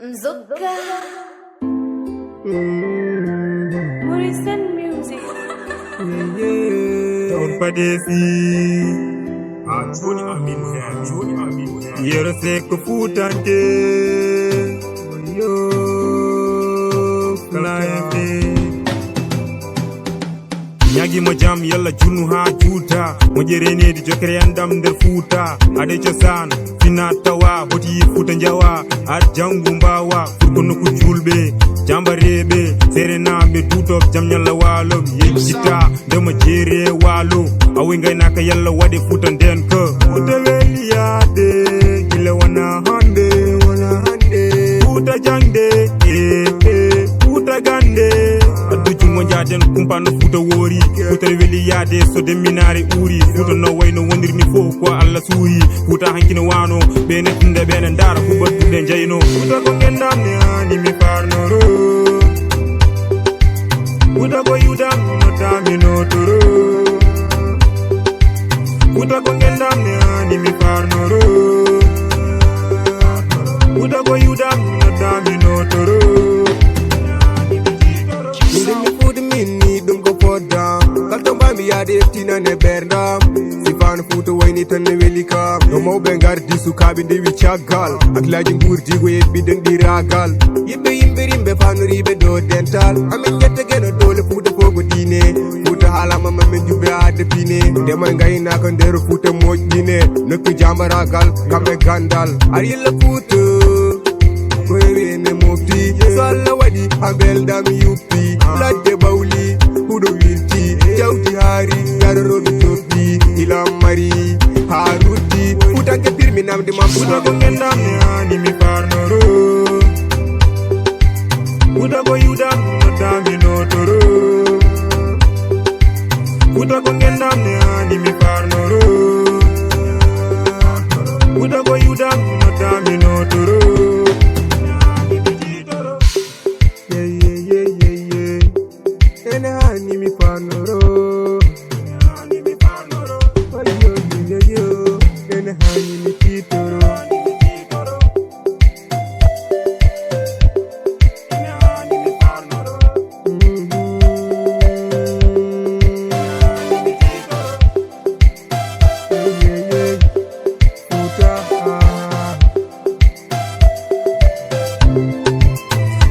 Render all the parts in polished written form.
Mzuka Morrison Music. Padesi Yero seko futante Yo Kalaende Nyagi mo jam yalla junu ha juta mo jerene di jokere andam nder futa ade ciosan finatawa hoti futa jawa ad jangu mbawa furkono ko julbe jambarebe serenabe tutop jam nyalla walo yejita dema jere walo awi ngaynaka yalla wade futa den ko futa weliyade gile wana hande futa jangde futa gande mo jaden kumpano futa wori futa weli yade so de minare uri futa no wayno wondirni fo ko alla suuri futa hankino wano be netinde be ne dara ko baddude jeyno futa ko gendam ne ani mi farnoro futa ko yudam no tamino toro futa ko gendam ne ani mi farnoro futa ko yudam no tamino toro tina ne bernam sifan futo wayni tan ne welika no mawbe gardi sukabe de wi ciagal ak laaji mburdi go yebbi den diragal yimbe fanuribe do dental amin jette geno dole futo fogo dine futo halama mamen jube ade pine de moy ngayna ko der futo mojjine nokku jambaragal kambe gandal ar yilla futo ko wene mofti salla wadi ambel dam yuppi ladde bawli hudo wilti jawdi hari yarroɓe toppi ila mari haruti futanke pirmi namde mam futa ko gendam ne hani mi farnoro futa ko yudam no taminotoro futa ko gendam ne hani mi farnoro futa ko yudam no taminotoro ene hani mi farnoro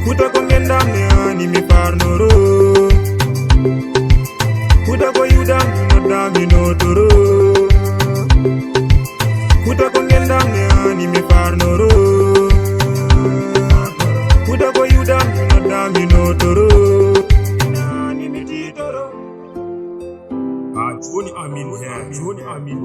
Futa ko gendam ne hani mi farnoro futa ko yudam no taminotoro futa ko gendam ne hani mi farnoro futa ko yudam no taminotoro hani mi titoro joni amin